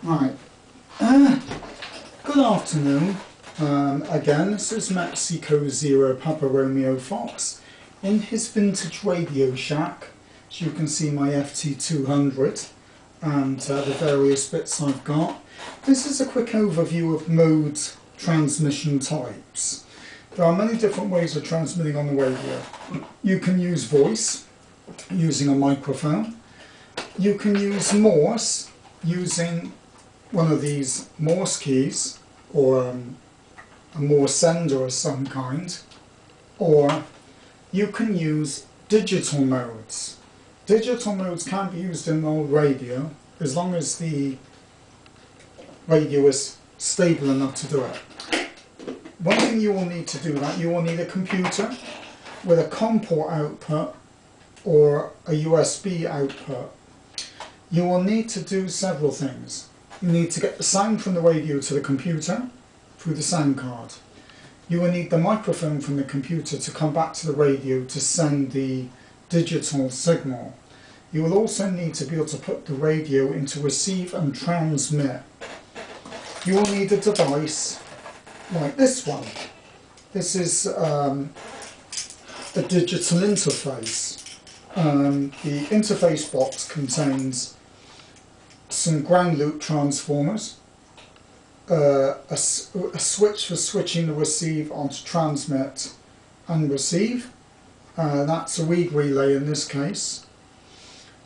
Right, good afternoon. Again, this is Mexico Zero Papa Romeo Fox in his vintage Radio Shack. As you can see, my FT200 and the various bits I've got. This is a quick overview of mode transmission types. There are many different ways of transmitting on the radio. You can use voice using a microphone. You can use Morse using one of these Morse keys, or a Morse sender of some kind, or you can use digital modes. Digital modes can be used in an old radio as long as the radio is stable enough to do it. One thing you will need to do that, you will need a computer with a COM port output or a USB output. You will need to do several things. You need to get the sound from the radio to the computer through the sound card. You will need the microphone from the computer to come back to the radio to send the digital signal. You will also need to be able to put the radio into receive and transmit. You will need a device like this one. This is a digital interface. The interface box contains some ground loop transformers, a switch for switching the receive onto transmit and receive. That's a reed relay in this case.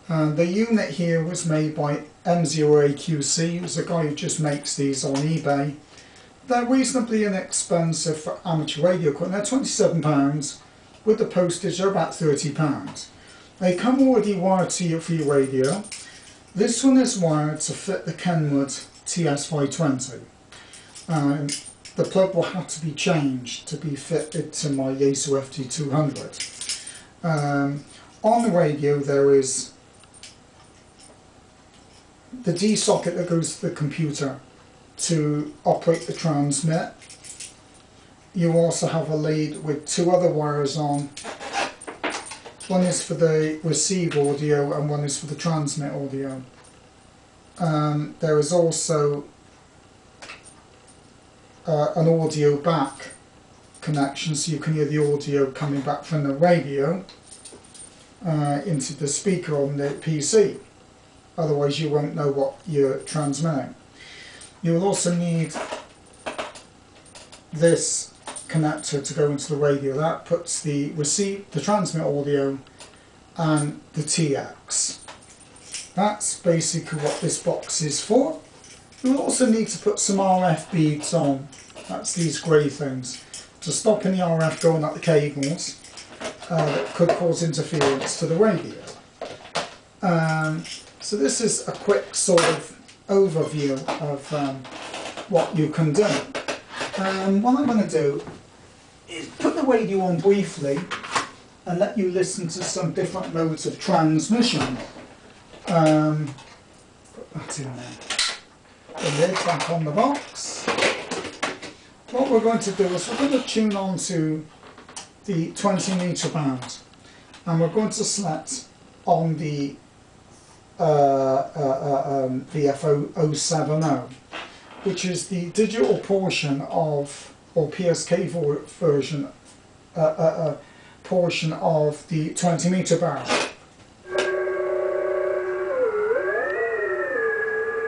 The unit here was made by M0AQC, who's a guy who just makes these on eBay. They're reasonably inexpensive for amateur radio equipment. They're £27. With the postage, they're about £30. They come already wired to you for your radio. This one is wired to fit the Kenwood TS520. The plug will have to be changed to be fitted to my yaesu FT200. On the radio there is the D socket that goes to the computer to operate the transmit. You also have a lead with two other wires on. One is for the receive audio and one is for the transmit audio. There is also an audio back connection, so you can hear the audio coming back from the radio into the speaker on the PC. Otherwise you won't know what you're transmitting. You will also need this connector to go into the radio. That puts the transmit audio and the TX. That's basically what this box is for. You'll also need to put some RF beads on. That's these grey things to stop any RF going up the cables that could cause interference to the radio. So this is a quick sort of overview of what you can do. What I'm going to do is put the radio on briefly and let you listen to some different modes of transmission. Put that in there. The lid back on the box. What we're going to do is we're going to tune on to the 20 metre band, and we're going to select on the VF070, which is the digital portion of, or PSK version, portion of the 20 metre band.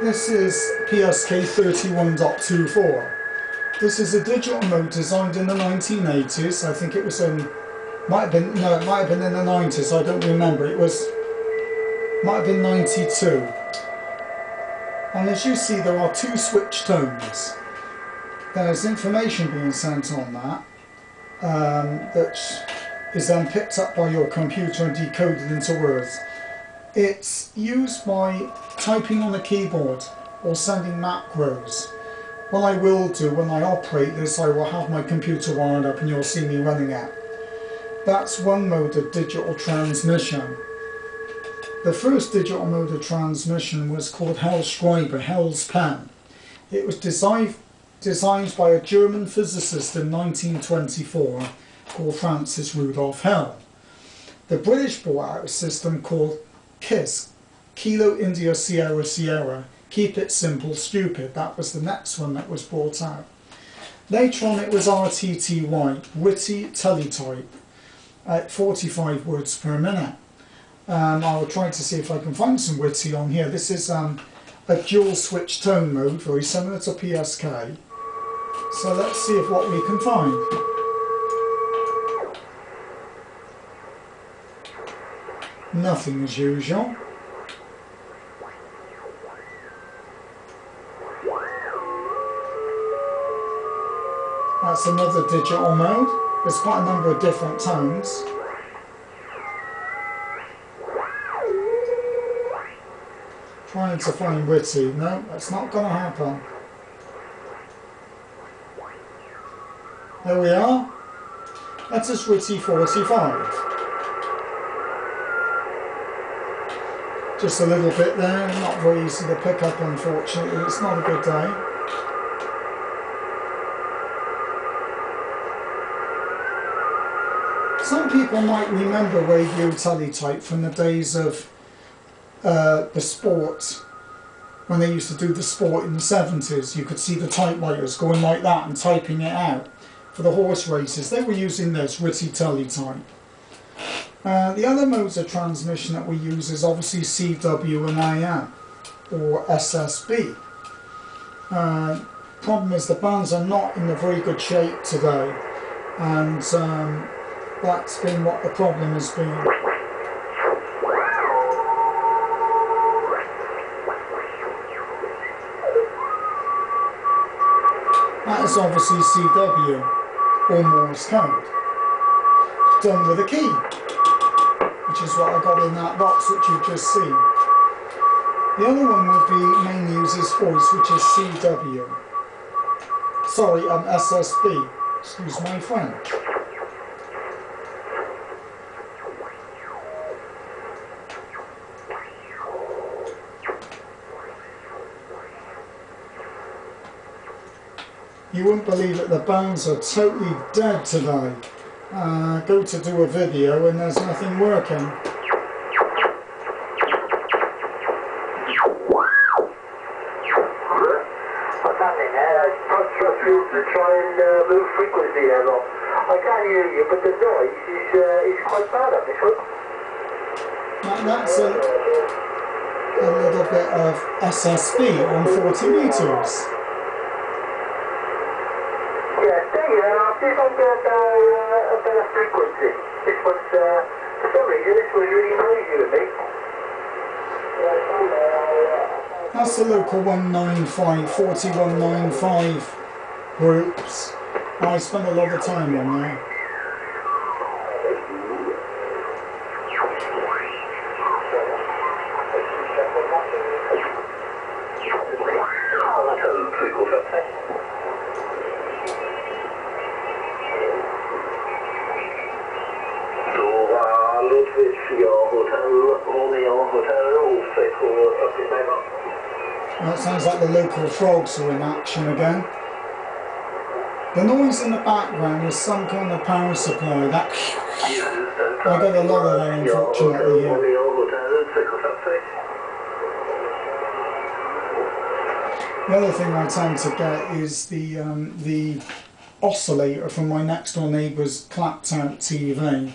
This is PSK 31.24. This is a digital mode designed in the 1980s. I think it was in, it might have been in the 90s, I don't remember. Might have been 92. And as you see, there are two switch tones. There's information being sent on that, that is then picked up by your computer and decoded into words. It's used by typing on a keyboard or sending macros. What I will do when I operate this, I will have my computer wired up and you'll see me running it. That's one mode of digital transmission. The first digital mode of transmission was called Hellschreiber, Hell's Pen. It was designed by a German physicist in 1924 called Francis Rudolf Hell. The British brought out a system called KISS, Kilo India Sierra Sierra, Keep it simple, stupid. That was the next one that was brought out. Later on it was RTTY, witty teletype, at 45 words per minute. I will try to see if I can find some witty on here. This is a dual switch tone mode, very similar to PSK. So let's see if what we can find. Nothing as usual. That's another digital mode. There's quite a number of different tones. Trying to find witty. No, that's not going to happen. There we are. That is witty 45. Just a little bit there, not very easy to pick up unfortunately. It's not a good day. Some people might remember radio teletype from the days of the sport, when they used to do the sport in the 70s. You could see the typewriters going like that and typing it out for the horse races. They were using this witty teletype. The other modes of transmission that we use is obviously CW and AM, or SSB. Problem is the bands are not in a very good shape today, and that's been what the problem has been. That is obviously CW, or Morse code, done with a key, which is what I got in that box which you've just seen. The other one would be main user's voice, which is CW. Sorry, SSB. Excuse my French. You wouldn't believe it, the bands are totally dead today. Go to do a video and there's nothing working. What's happening there? I trust you to try and move frequency there, Rob. I can hear you, but the noise is quite bad on this one. That's a little bit of SSB on 40 meters. See if I can get a better frequency. This one's, for some reason, this was really noisy with me. That's the local 195, 4195 groups. I spend a lot of time on there. That sounds like the local frogs are in action again. The noise in the background is some kind of power supply. That I get a lot of that, unfortunately, here. The other thing I tend to get is the oscillator from my next door neighbour's clapped out TV.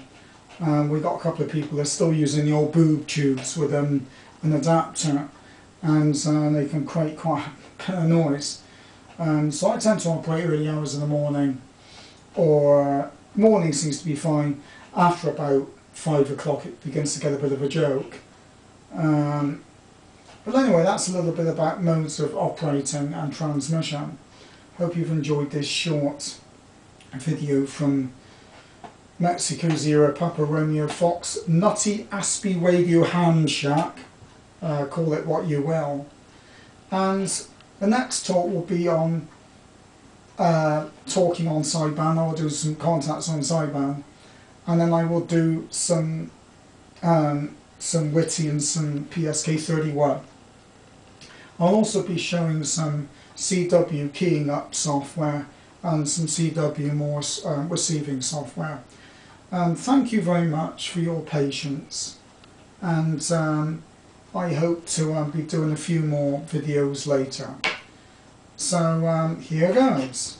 We've got a couple of people that are still using the old boob tubes with an adapter, and they can create quite a bit of noise. So I tend to operate early hours in the morning, or morning seems to be fine. After about 5 o'clock it begins to get a bit of a joke. But anyway, that's a little bit about modes of operating and transmission. Hope you've enjoyed this short video from Mexico Zero Papa Romeo Fox Nutty Aspie Radio Ham Shack, call it what you will. And the next talk will be on talking on sideband. I'll do some contacts on sideband, and then I will do some witty and some PSK 31. I'll also be showing some CW keying up software and some CW Morse receiving software. Thank you very much for your patience, and I hope to be doing a few more videos later. So here goes.